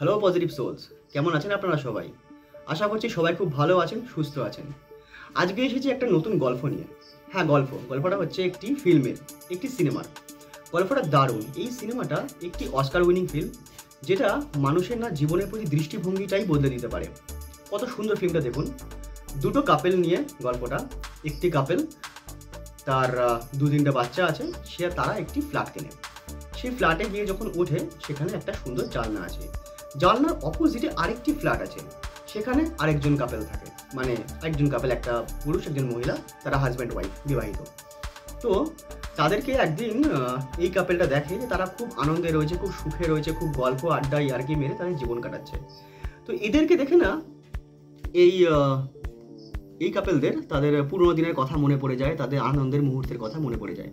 Hello positive sols, কেমন আছেন আপনারা সবাই? আশা করছি সবাই খুব ভালো আছেন, সুস্থ আছেন। আজকে এসেছি একটা নতুন গল্প নিয়ে। হ্যাঁ, গল্পটা হচ্ছে একটি ফিল্মের, একটি সিনেমার। গল্পটা দারুণ। এই সিনেমাটা একটি অস্কার উইনিং ফিল্ম, যেটা মানুষের না জীবনের প্রতি দৃষ্টিভঙ্গিটাই বদলে দিতে পারে। কত সুন্দর ফিল্মটা দেখুন। দুটো কাপেল নিয়ে গল্পটা। একটি কাপেল, তার 2-3টে বাচ্চা আছে, তারা একটি ফ্ল্যাট কেনে। সেই ফ্ল্যাটে গিয়ে যখন ওঠে, সেখানে একটা সুন্দর জানলা আছে। জানলার অপোজিটে আরেকটি ফ্ল্যাট আছে, সেখানে আরেকজন কাপেল থাকে। মানে একজন কাপেল, একটা পুরুষ একজন মহিলা, তারা হাজব্যান্ড ওয়াইফ, বিবাহিত। তো তাদেরকে একদিন এই কাপেলটা দেখে যে তারা খুব আনন্দে রয়েছে, খুব সুখে রয়েছে, খুব গল্প আড্ডা ইয়ার্কি মেরে তাদের জীবন কাটাচ্ছে। তো এদেরকে দেখে না এই কাপেলদের তাদের পুরোনো দিনের কথা মনে পড়ে যায়, তাদের আনন্দের মুহূর্তের কথা মনে পড়ে যায়।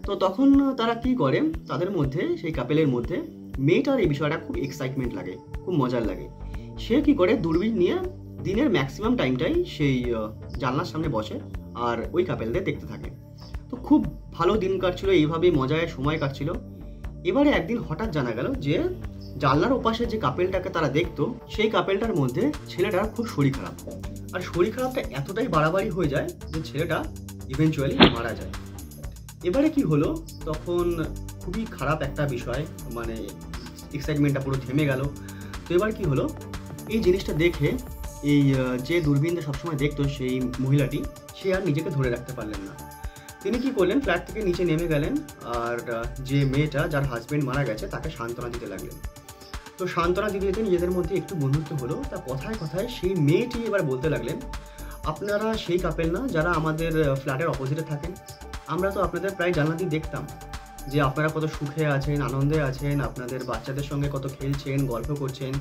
তো তখন তারা কি করে, তাদের মধ্যে, সেই কাপেলের মধ্যে মেয়েটার এই বিষয়টা খুব এক্সাইটমেন্ট লাগে, খুব মজার লাগে। সে কি করে, দূরবীন নিয়ে দিনের ম্যাক্সিমাম টাইমটাই সেই জানলার সামনে বসে আর ওই কাপেলদের দেখতে থাকে। তো খুব ভালো দিন কাটছিল, এইভাবেই মজায় সময় কাটছিল। এবারে একদিন হঠাৎ জানা গেল যে জানলার ওপাশে যে কাপেলটাকে তারা দেখতো, সেই কাপেলটার মধ্যে ছেলেটার খুব শরীর খারাপ। আর শরীর খারাপটা এতটাই বাড়াবাড়ি হয়ে যায় যে ছেলেটা ইভেনচুয়ালি মারা যায়। এবারে কি হলো, তখন খুবই খারাপ একটা বিষয়, মানে এক্সাইটমেন্টটা পুরো থেমে গেল। তো এবার কি হলো, এই জিনিসটা দেখে এই যে দূরবীনটা সবসময় দেখতো সেই মহিলাটি, সে আর নিজেকে ধরে রাখতে পারলেন না। তিনি কি করলেন, ফ্ল্যাট থেকে নিচে নেমে গেলেন আর যে মেয়েটা, যার হাজব্যান্ড মারা গেছে, তাকে সান্ত্বনা দিতে লাগলেন। তো সান্ত্বনা দিতে দিতে নিজেদের মধ্যে একটু বন্ধুত্ব হলো। তা কথায় কথায় সেই মেয়েটি এবার বলতে লাগলেন, আপনারা সেই কাপেল না যারা আমাদের ফ্ল্যাটের অপোজিটে থাকেন? আমরা তো আপনাদের প্রায় জানলা দিয়ে দেখতাম যে আপনারা কত সুখে আছেন, আনন্দে আছেন, আপনাদের বাচ্চাদের সঙ্গে কত খেলছেন, গল্প করছেন।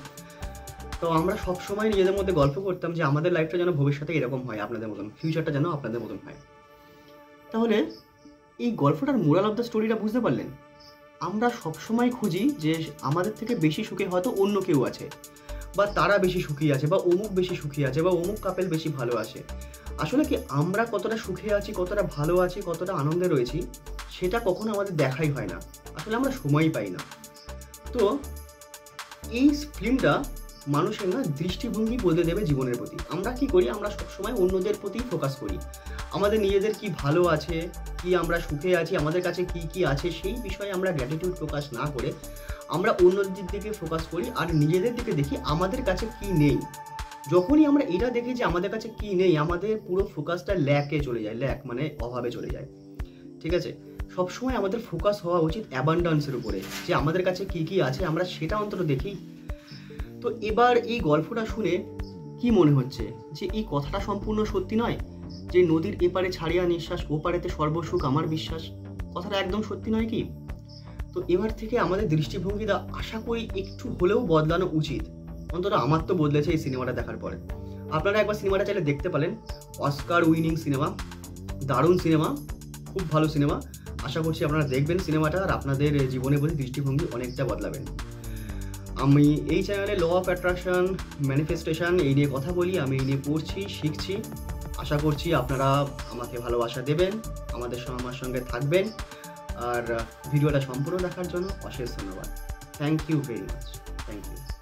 তো আমরা সবসময় নিজেদের মধ্যে গল্প করতাম যে আমাদের লাইফটা যেন ভবিষ্যতে এরকম হয়, আপনাদের মতন, ফিউচারটা যেন আপনাদের মতন হয়। তাহলে এই গল্পটার মোরাল অফ দ্য স্টোরিটা বুঝতে পারলেন? আমরা সবসময় খুঁজি যে আমাদের থেকে বেশি সুখে হয়তো অন্য কেউ আছে, বা তারা বেশি সুখী আছে, বা অমুক বেশি সুখী আছে, বা অমুক কাপেল বেশি ভালো আছে। আসলে কি আমরা কতটা সুখে আছি, কতটা ভালো আছি, কতটা আনন্দে রয়েছি, সেটা কখনো আমাদের দেখাই হয় না। আসলে আমরা সময়ই পাই না। তো এই ফিল্মটা মানুষের না দৃষ্টিভঙ্গি বদলে দেবে জীবনের প্রতি। আমরা কি করি, আমরা সবসময় অন্যদের প্রতি ফোকাস করি। আমাদের নিজেদের কি ভালো আছে, কি আমরা সুখে আছি, আমাদের কাছে কি কি আছে, সেই বিষয়ে আমরা গ্র্যাটিটিউড প্রকাশ না করে আমরা অন্যদের দিকে ফোকাস করি আর নিজেদের দিকে দেখি আমাদের কাছে কি নেই। যখনই আমরা এটা দেখি যে আমাদের কাছে কি নেই, আমাদের পুরো ফোকাসটা ল্যাকে চলে যায়। ল্যাক মানে অভাবে চলে যায়, ঠিক আছে? সবসময় আমাদের ফোকাস হওয়া উচিত অ্যাবান্ডান্সের উপরে, যে আমাদের কাছে কি কি আছে আমরা সেটা অন্তত দেখি। তো এবার এই গল্পটা শুনে কি মনে হচ্ছে, যে এই কথাটা সম্পূর্ণ সত্যি নয়, যে নদীর এপারে ছাড়িয়া নিঃশ্বাস, ওপারেতে সর্বসুখ আমার বিশ্বাস? কথাটা একদম সত্যি নয় কি? তো এবার থেকে আমাদের দৃষ্টিভঙ্গিটা আশা করি একটু হলেও বদলানো উচিত। অন্তত আমার তো বদলেছে এই সিনেমাটা দেখার পরে। আপনারা একবার সিনেমাটা চাইলে দেখতে পারেন। অস্কার উইনিং সিনেমা, দারুণ সিনেমা, খুব ভালো সিনেমা। আশা করছি আপনারা দেখবেন সিনেমাটা আর আপনাদের জীবনের প্রতি দৃষ্টিভঙ্গি অনেকটা বদলাবেন। আমি এই চ্যানেলে ল অফ অ্যাট্রাকশন, ম্যানিফেস্টেশন এই নিয়ে কথা বলি, আমি এই নিয়ে পড়ছি, শিখছি। আশা করছি আপনারা আমাকে ভালোবাসা দেবেন, আমার সঙ্গে থাকবেন। আর ভিডিওটা সম্পূর্ণ দেখার জন্য অশেষ ধন্যবাদ। Thank you very much. Thank you.